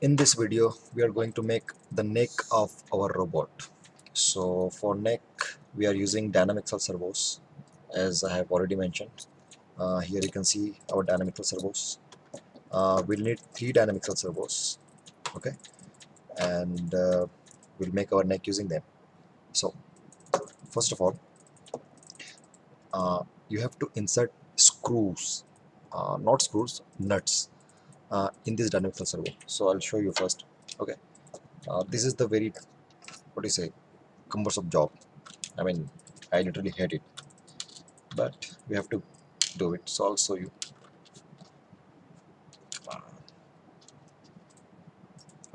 In this video we are going to make the neck of our robot. So for neck we are using dynamical servos, as I have already mentioned. Here you can see our dynamical servos. We'll need 3 dynamical servos, okay, and we'll make our neck using them. So first of all, you have to insert screws, not screws, nuts, in this dynamical servo. So I'll show you first. Okay, this is the very, what do you say, cumbersome job. I mean, I literally hate it, but we have to do it. So I'll show you.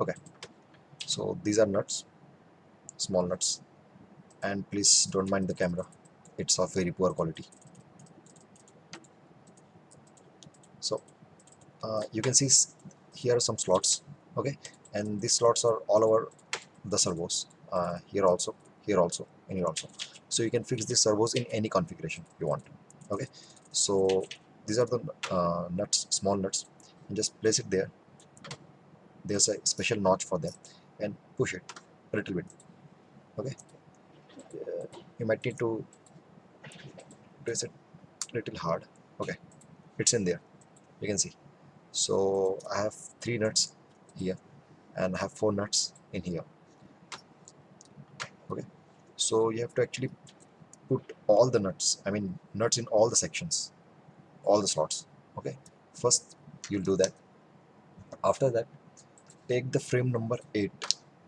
Okay, so these are nuts, small nuts, and please don't mind the camera, it's of very poor quality. So you can see here are some slots, okay, and these slots are all over the servos, here also, here also, and here also. So you can fix these servos in any configuration you want. Okay, so these are the nuts, small nuts, and just place it there. There's a special notch for them, and push it a little bit. Okay, you might need to press it a little hard. Okay, it's in there, you can see. So I have 3 nuts here, and I have 4 nuts in here. Okay, so you have to actually put all the nuts, I mean nuts in all the sections, all the slots. Okay, first you'll do that. After that, take the frame number 8.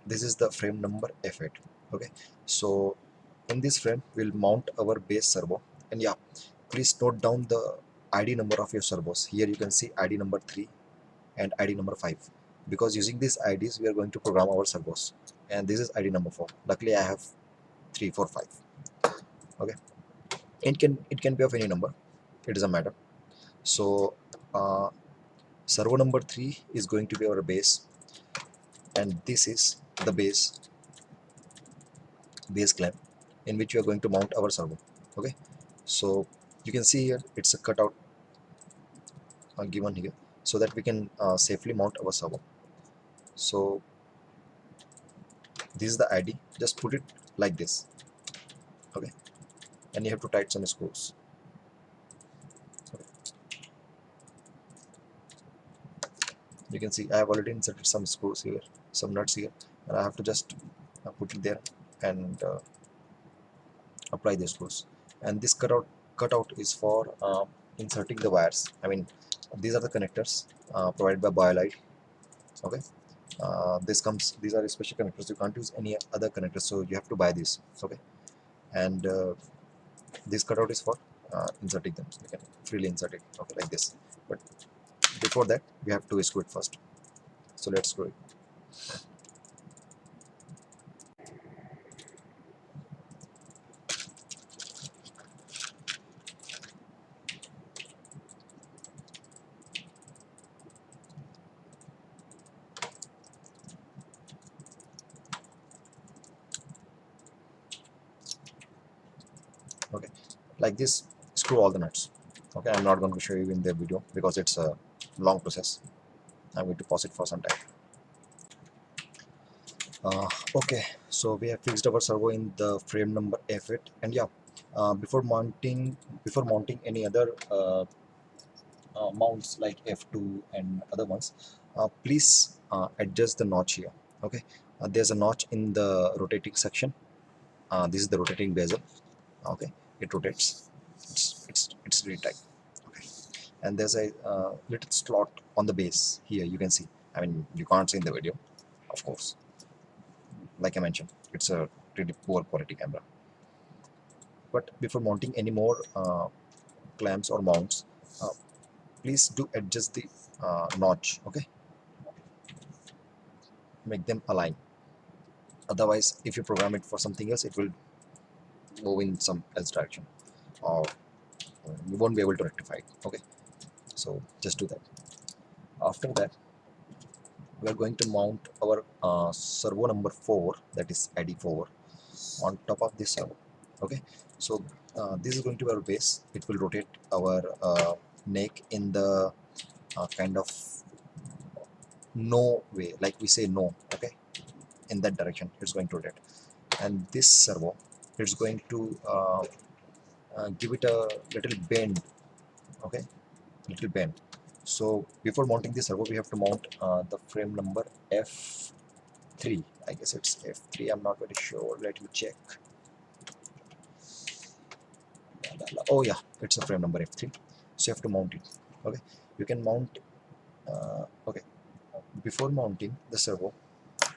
This is the frame number F8. Okay, so in this frame we'll mount our base servo, and yeah, please note down the ID number of your servos. Here you can see ID number 3 and ID number 5, because using these IDs we are going to program our servos, and this is ID number 4. Luckily I have 3, 4, 5. Okay, it can be of any number, it doesn't matter. So servo number 3 is going to be our base, and this is the base clamp in which we are going to mount our servo. Okay, so you can see here it's a cutout given here, so that we can safely mount our servo. So this is the ID, just put it like this. Okay, and you have to tighten some screws. Okay. You can see I have already inserted some screws here, some nuts here, and I have to just put it there and apply the screws. And this cutout is for inserting the wires. I mean, these are the connectors provided by BioLite. Okay, these are special connectors, you can't use any other connectors, so you have to buy these. Okay, and this cutout is for inserting them, so you can freely insert it, okay, like this. But before that we have to screw it first, so let's screw it. Okay, like this, screw all the nuts. Okay, I'm not going to show you in the video because it's a long process. I'm going to pause it for some time. Okay, so we have fixed our servo in the frame number F8, and yeah, before mounting any other mounts like F2 and other ones, please adjust the notch here. Okay, there's a notch in the rotating section. This is the rotating bezel. Okay, it rotates. It's really tight. Okay, and there's a little slot on the base here. You can see. I mean, you can't see in the video, of course. Like I mentioned, it's a really poor quality camera. But before mounting any more clamps or mounts, uh, please do adjust the notch. Okay, make them align. Otherwise, if you program it for something else, it will move in some else direction, or you won't be able to rectify it. Okay, so just do that. After that, we are going to mount our servo number 4, that is ID4, on top of this servo. Okay, so this is going to be our base. It will rotate our neck in the kind of no way, like we say no, okay, in that direction it's going to rotate. And this servo, it's going to give it a little bend, okay, little bend. So before mounting the servo, we have to mount the frame number F3. I guess it's F3. I'm not very sure. Let me check. Oh yeah, it's a frame number F3. So you have to mount it. Okay, you can mount. Okay, before mounting the servo,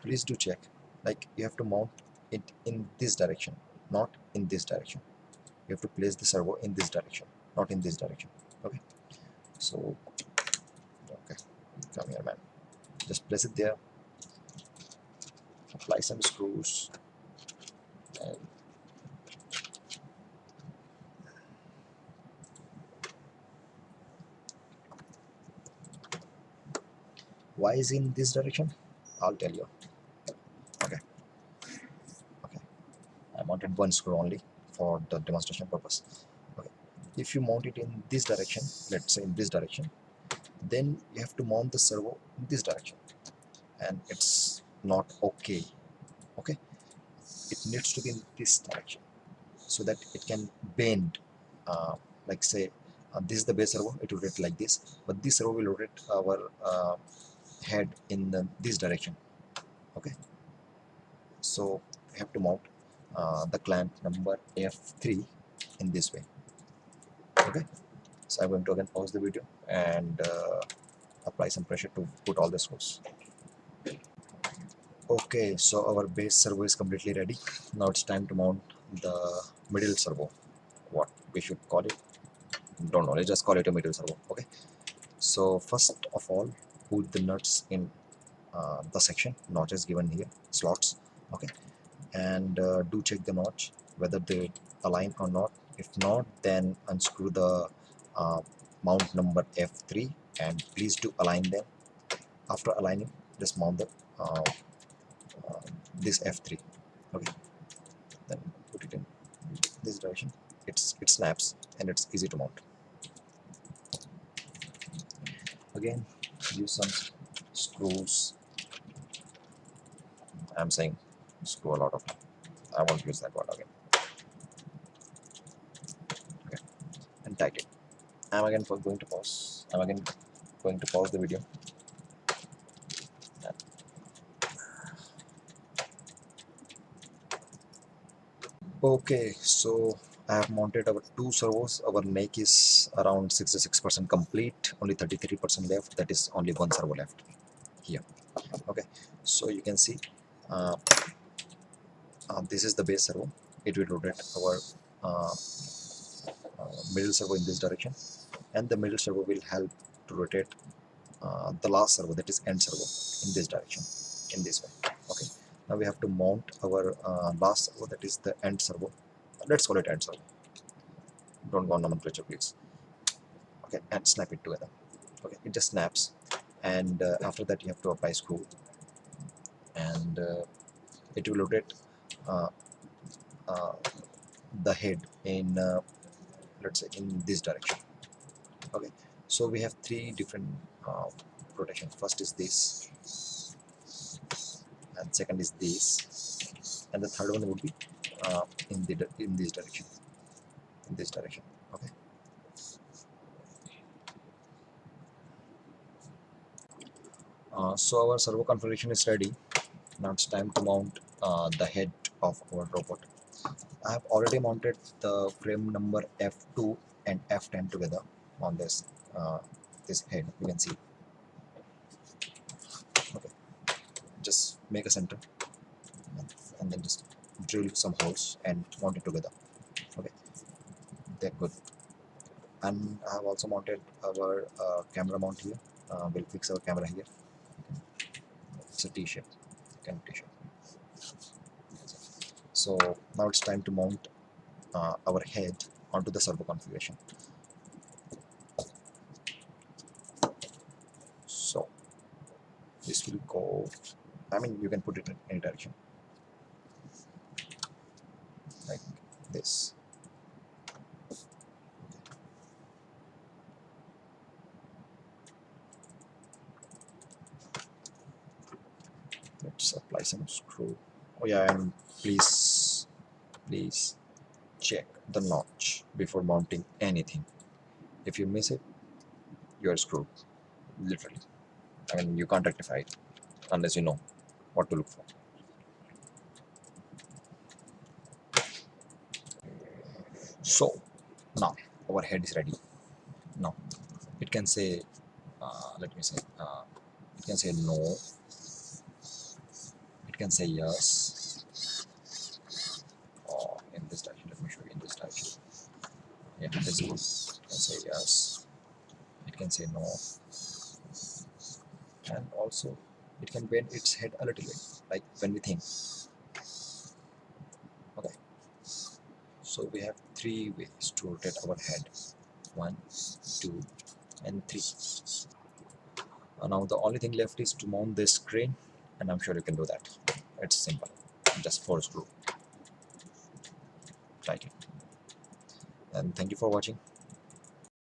please do check. Like you have to mount it in this direction, not in this direction. You have to place the servo in this direction, not in this direction. Okay. So okay, come here, man. Just place it there. Apply some screws. And why is in this direction? I'll tell you. Okay. Okay. I mounted one screw only for the demonstration purpose. Okay. If you mount it in this direction, let's say in this direction, then you have to mount the servo in this direction, and it's not okay. Okay. It needs to be in this direction so that it can bend. Like say, this is the base servo. It will rotate like this, but this servo will rotate our head in this direction. Okay. So we have to mount the clamp number F3 in this way. Okay, so I'm going to again pause the video and apply some pressure to put all the screws. Okay, so our base servo is completely ready. Now it's time to mount the middle servo. What we should call it, don't know, let's just call it a middle servo. Okay, so first of all, put the nuts in the section. Notch is given here, slots. Okay, and do check the notch whether they align or not. If not, then unscrew the mount number F3 and please do align them. After aligning, just mount the this F3. Okay, then put it in this direction. It snaps and it's easy to mount. Again, use some screws. I'm saying screw a lot of time. I won't use that word again. Okay, and tight it. I'm again going to pause. I'm again going to pause the video. Okay, so I have mounted our two servos. Our neck is around 66% complete, only 33% left. That is only one servo left here. Okay, so you can see this is the base servo. It will rotate our middle servo in this direction, and the middle servo will help to rotate the last servo, that is end servo, in this direction, in this way. Okay, now we have to mount our last servo, that is the end servo. Let's call it end servo. Don't go on nomenclature, please. Okay, and snap it together. Okay, it just snaps, and after that you have to apply screw, and it will rotate uh, uh, the head in let's say in this direction. Okay, so we have three different rotation. First is this, and second is this, and the third one would be in this direction, in this direction. Okay, so our servo configuration is ready. Now it's time to mount the head of our robot. I have already mounted the frame number F2 and F10 together on this this head. You can see. Okay, just make a center and then just drill some holes and mount it together. Okay, they're good. And I have also mounted our camera mount here. We'll fix our camera here. It's a T-shape, kind of T-shape. So now it's time to mount our head onto the servo configuration. So this will go, I mean, you can put it in any direction, like this. Let's apply some screw. Oh yeah, and please check the notch before mounting anything. If you miss it, you are screwed, literally. I mean, you can't rectify it unless you know what to look for. So now our head is ready. Now it can say, let me say, it can say no, it can say yes, or in this direction. Let me show you in this direction. Yeah, this is good. It can say yes, it can say no, and also it can bend its head a little bit, like when we think. Okay, so we have 3 ways to rotate our head: 1, 2, and 3. Now the only thing left is to mount this screen, and I'm sure you can do that. It's simple, just 4 screw, tighten. And thank you for watching.